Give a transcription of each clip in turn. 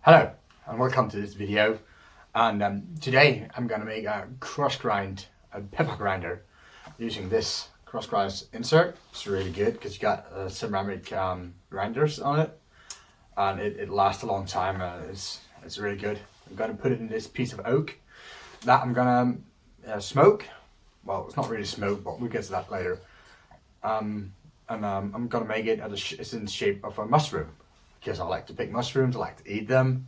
Hello and welcome to this video, and today I'm going to make a a pepper grinder using this cross grind insert. It's really good because you got ceramic grinders on it, and it lasts a long time. It's really good. I'm going to put it in this piece of oak that I'm going to smoke. Well, it's not really smoke, but we'll get to that later. I'm going to make it it's in the shape of a mushroom, because I like to pick mushrooms, I like to eat them.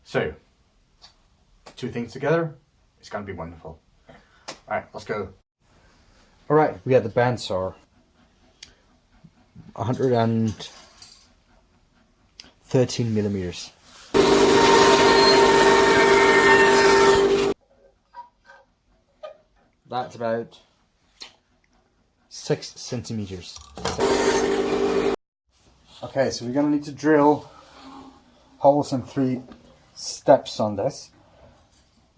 So, two things together, it's going to be wonderful. Alright, let's go. Alright, we got the bandsaw. 113 millimeters. That's about 6 centimeters. Okay, so we're gonna need to drill holes in 3 steps on this.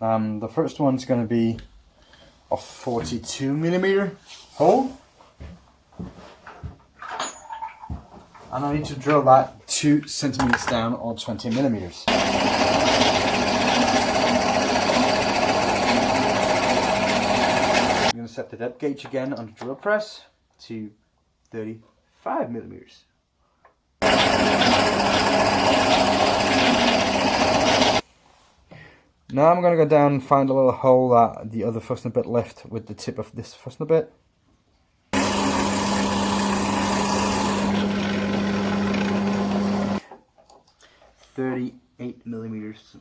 The first one's gonna be a 42 millimeter hole, and I need to drill that 2 centimeters down, or 20 millimeters. I'm gonna set the depth gauge again on the drill press to 35 millimeters. Now I'm going to go down and find a little hole that the other fastener bit left with the tip of this fastener bit. $38 millimeters.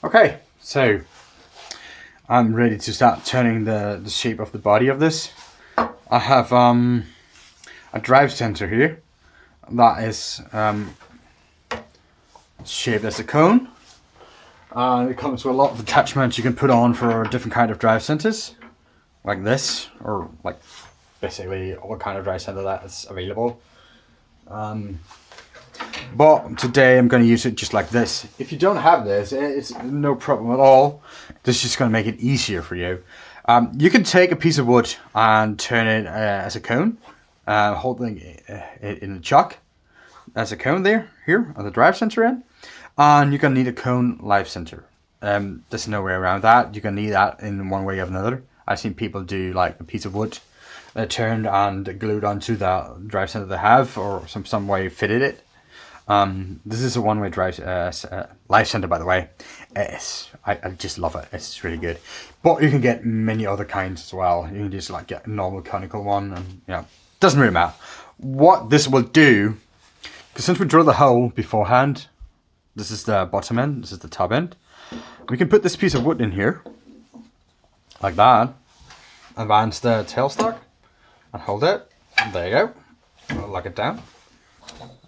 Okay, so I'm ready to start turning the shape of the body of this. I have a drive center here that is shaped as a cone. It comes with a lot of attachments you can put on for different kind of drive centers, like this, or like basically all kind of drive center that is available. But today I'm going to use it just like this. If you don't have this, it's no problem at all. This is just going to make it easier for you. You can take a piece of wood and turn it as a cone, holding it in a chuck as a cone here on the drive center end. And you're going to need a cone live center. There's no way around that. You're going to need that in one way or another. I've seen people do like a piece of wood turned and glued onto the drive center they have, or some way fitted it. This is a one-way drive live center, by the way. I just love it. It's really good. But you can get many other kinds as well. You can just like get a normal conical one, and doesn't really matter. What this will do, because since we drilled the hole beforehand, this is the bottom end, this is the top end. We can put this piece of wood in here, like that. Advance the tailstock and hold it. There you go. I'll lock it down.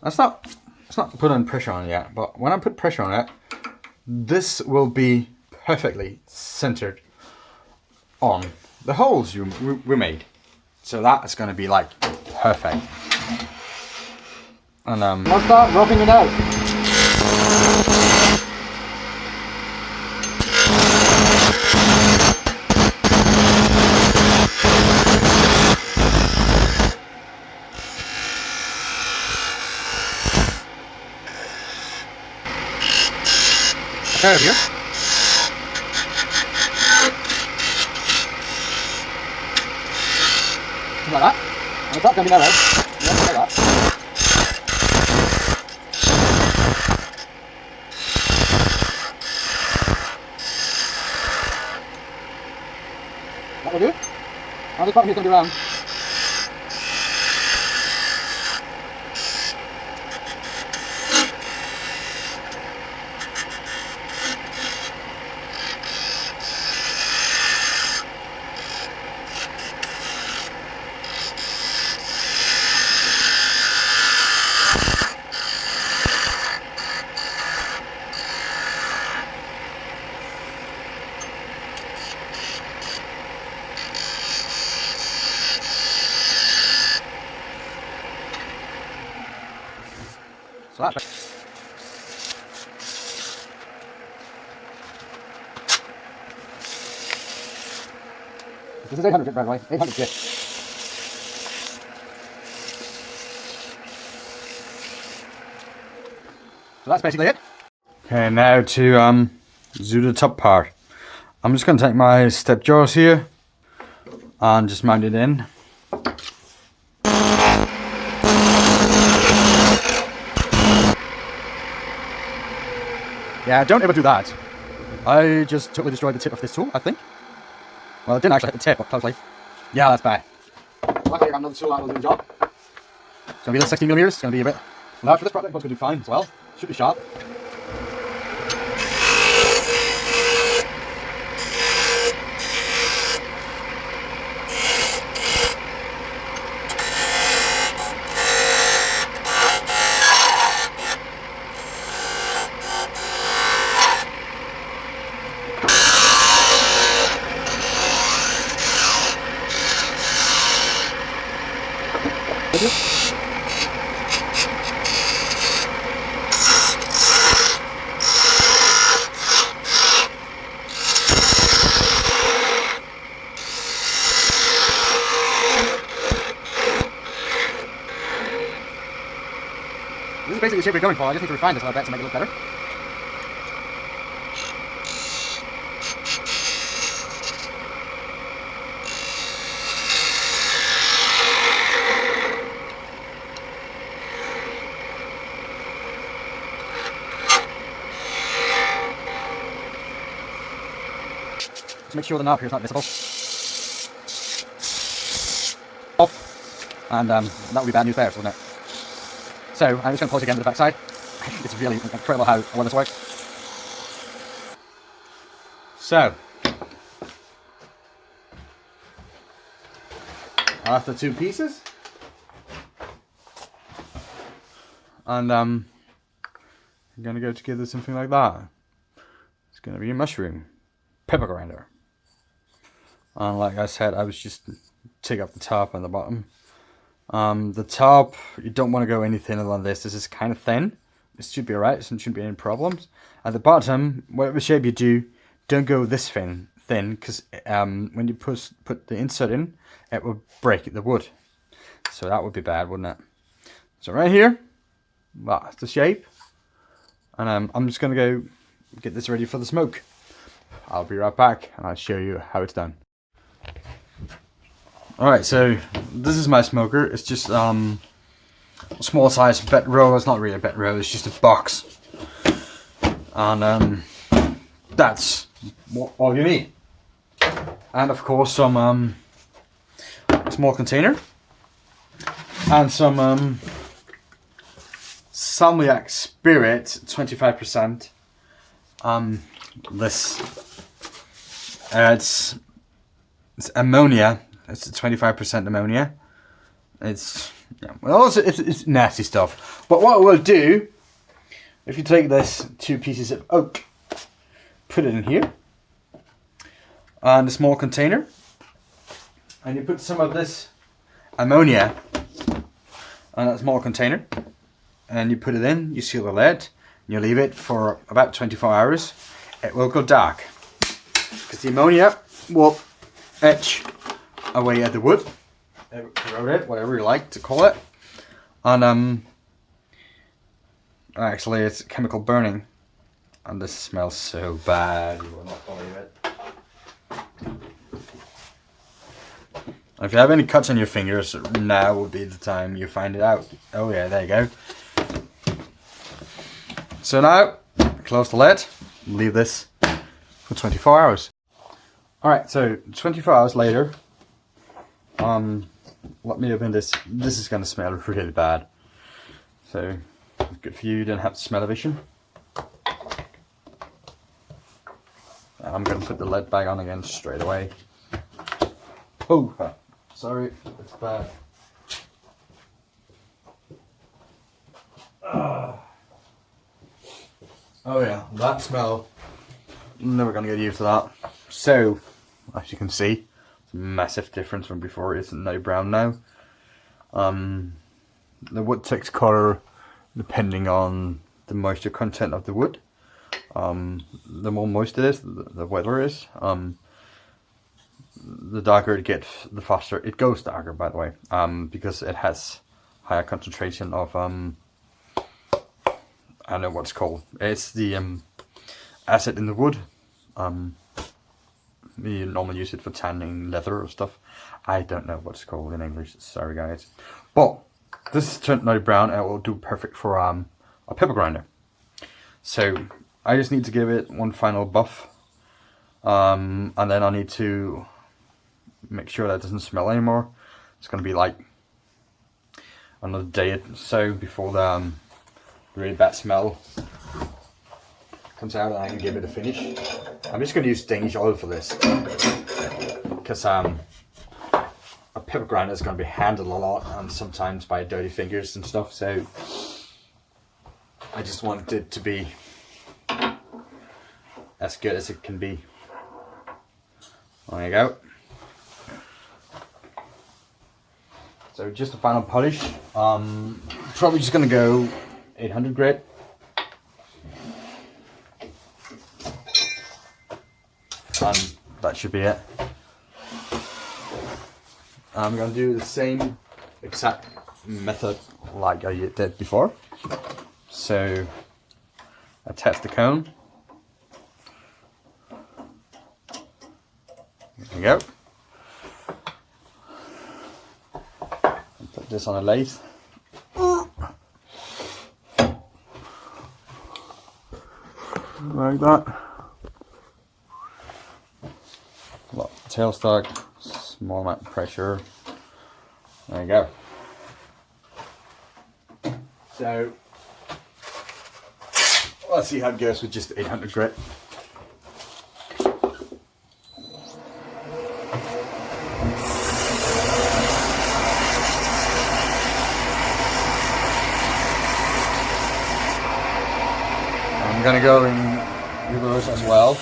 It's not putting pressure on it yet, but when I put pressure on it, this will be perfectly centered on the holes we made. So that's going to be like perfect. And I'll start roughing it out. There we go. Like that. And the top can be narrow. You want to like that. That will do. And this bottom here is going to be round. So that's this is 800 grit, by the way. 800 grit. So that's basically it. Okay, now to do the top part. I'm just going to take my step jaws here and just mount it in. Yeah, don't ever do that. I just totally destroyed the tip of this tool, I think. Well, it didn't actually hit the tip, but closely. Yeah, that's bad. Luckily, I got another tool that will do the job. It's going to be the 16mm. It's going to be a bit large for this project, but it's going to do fine as well. Should be sharp. This is basically the shape we're going for. I just need to refine this a little bit to make it look better. Just make sure the knob here is not visible. And that would be bad news there, wouldn't it? So I'm just going to close again to the back side. It's really incredible how well this works. So after 2 pieces, and I'm going to go together something like that. It's going to be a mushroom pepper grinder. And like I said, I was just take up the top and the bottom. The top, you don't want to go any thinner than this. This is kind of thin. This should be alright. There shouldn't be any problems. At the bottom, whatever shape you do, don't go this thin, because when you put the insert in, it will break the wood. So that would be bad, wouldn't it? So right here, that's the shape. And I'm just going to go get this ready for the smoke. I'll be right back and I'll show you how it's done. Alright, so this is my smoker. It's just a small size bed roll. It's not really a bed roll, it's just a box. And that's all you need. And of course some small container. And some salmiak spirit, 25%. It's ammonia. It's 25% ammonia. It's it's nasty stuff. But what we'll do, if you take this 2 pieces of oak, put it in here, and a small container, and you put some of this ammonia in that small container, and you put it in. You seal the lid, and you leave it for about 24 hours. It will go dark because the ammonia will etch away at the wood, erode it, whatever you like to call it. And actually it's chemical burning, and this smells so bad, you will not believe it. If you have any cuts on your fingers, now would be the time you find it out. Oh yeah, there you go. So now, close the lid, leave this for 24 hours. Alright, so 24 hours later, let me open this. This is going to smell really bad. So, good for you don't have smell-o-vision. I'm going to put the lid back on again straight away. Oh, sorry, it's bad. Oh yeah, that smell. I'm never going to get used to that. So, as you can see, it's a massive difference from before. It's now brown now. The wood takes colour depending on the moisture content of the wood. The more moist it is, the wetter it is. The darker it gets, the faster it goes darker, by the way, because it has higher concentration of I don't know what it's called. It's the acid in the wood. You normally use it for tanning leather or stuff. I don't know what it's called in English. Sorry guys. But this is turned now brown and it will do perfect for a pepper grinder. So I just need to give it one final buff. And then I need to make sure that it doesn't smell anymore. It's going to be like another day or so before the really bad smell comes out and I can give it a finish. I'm just going to use Danish oil for this because a pepper grinder is going to be handled a lot and sometimes by dirty fingers and stuff, so I just want it to be as good as it can be. There you go. So just a final polish. Probably just going to go 800 grit. And that should be it. I'm going to do the same exact method like I did before. So I test the cone. There we go. Put this on a lathe. Like that. Tailstock, small amount of pressure. There you go. So let's see how it goes with just 800 grit. I'm gonna go in reverse as well.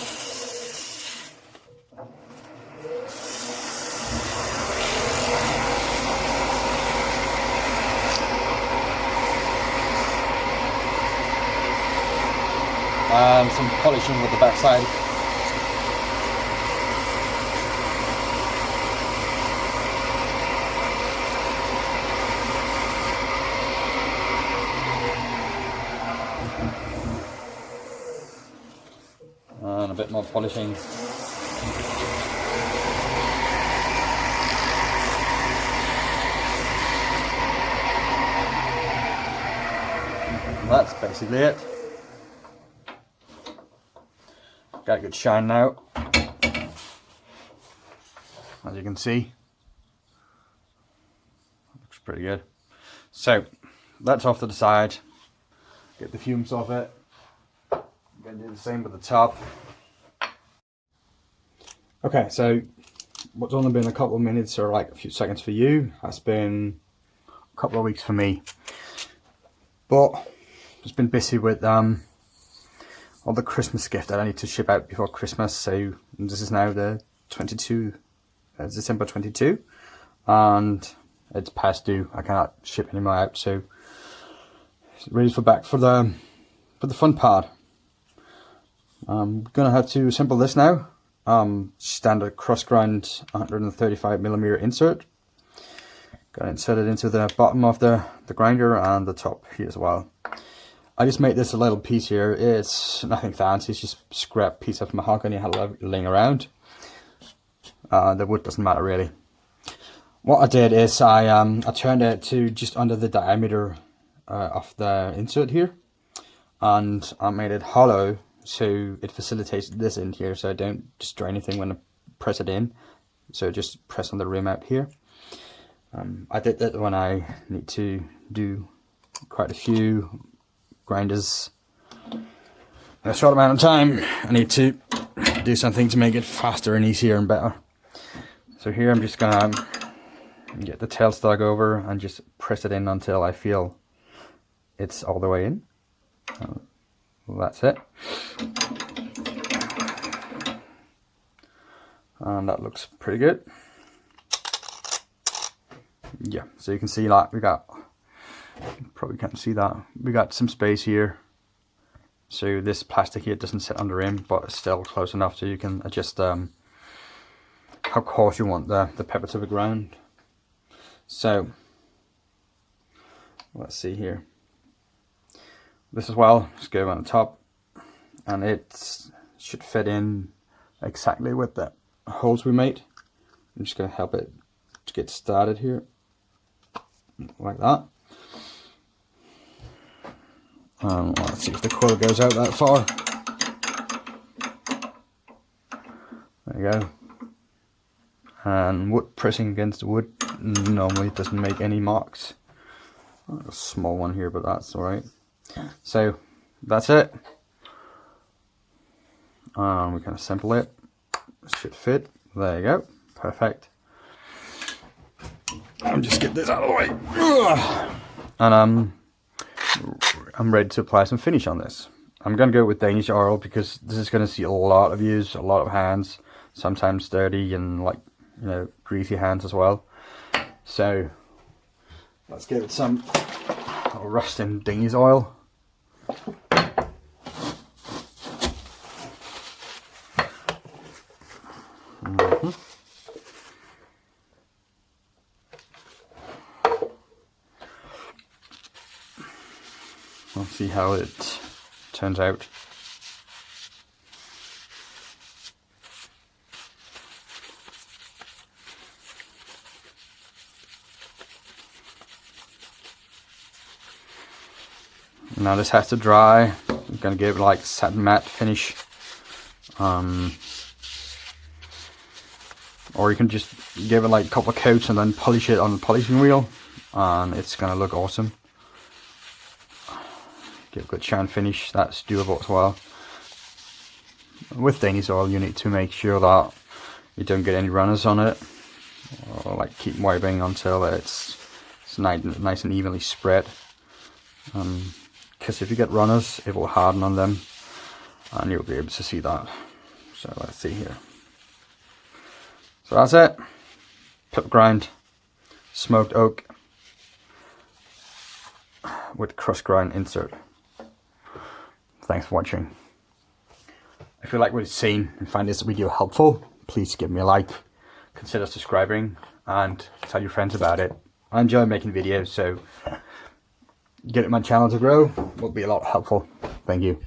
And some polishing with the back side. And a bit more polishing. That's basically it. Got a good shine now, as you can see. Looks pretty good. So that's off to the side. Get the fumes off it. I'm going to do the same with the top. Okay, so what's only been a couple of minutes or like a few seconds for you has been a couple of weeks for me. But just been busy with all the Christmas gift that I need to ship out before Christmas. So this is now the December 22, and it's past due. I cannot ship any more out, so ready for the fun part. I'm gonna have to assemble this now. Standard cross grind 135mm insert. Gonna insert it into the bottom of the grinder and the top here as well. I just made this a little piece here. It's nothing fancy, it's just a scrap piece of mahogany I had laying around. The wood doesn't matter really. What I did is I turned it to just under the diameter of the insert here, and I made it hollow so it facilitates this in here, so I don't destroy anything when I press it in. So just press on the rim out here. I did that when I need to do quite a few grinders in a short amount of time. I need to do something to make it faster and easier and better. So here I'm just gonna get the tailstock over and just press it in until I feel it's all the way in. Well, that's it. And that looks pretty good. Yeah, so you can see that we got, probably can't see that, we got some space here. So this plastic here doesn't sit on the rim, but it's still close enough so you can adjust how coarse you want the pepper to be ground. So let's see here. This as well, just go on the top, and it should fit in exactly with the holes we made. I'm just going to help it to get started here, like that. Let's see if the coil goes out that far. There you go. And wood pressing against the wood normally doesn't make any marks. A small one here, but that's alright. So that's it. We can assemble it. It should fit. There you go. Perfect. I'll just get this out of the way. And I'm ready to apply some finish on this. I'm going to go with Danish oil because this is going to see a lot of use, a lot of hands, sometimes dirty and like, you know, greasy hands as well. So let's give it some rusting Danish oil. We'll see how it turns out. Now this has to dry. I'm gonna give it like satin matte finish. Or you can just give it like a couple of coats and then polish it on the polishing wheel, and it's gonna look awesome. Give a good shine finish, that's doable as well. With Danish oil you need to make sure that you don't get any runners on it, or like keep wiping until it's nice and evenly spread. Because if you get runners it will harden on them and you'll be able to see that. So let's see here. So that's it. Pip grind, smoked oak with cross grind insert. Thanks for watching. If you like what you've seen and find this video helpful, please give me a like, consider subscribing and tell your friends about it. I enjoy making videos, so getting my channel to grow will be a lot helpful. Thank you.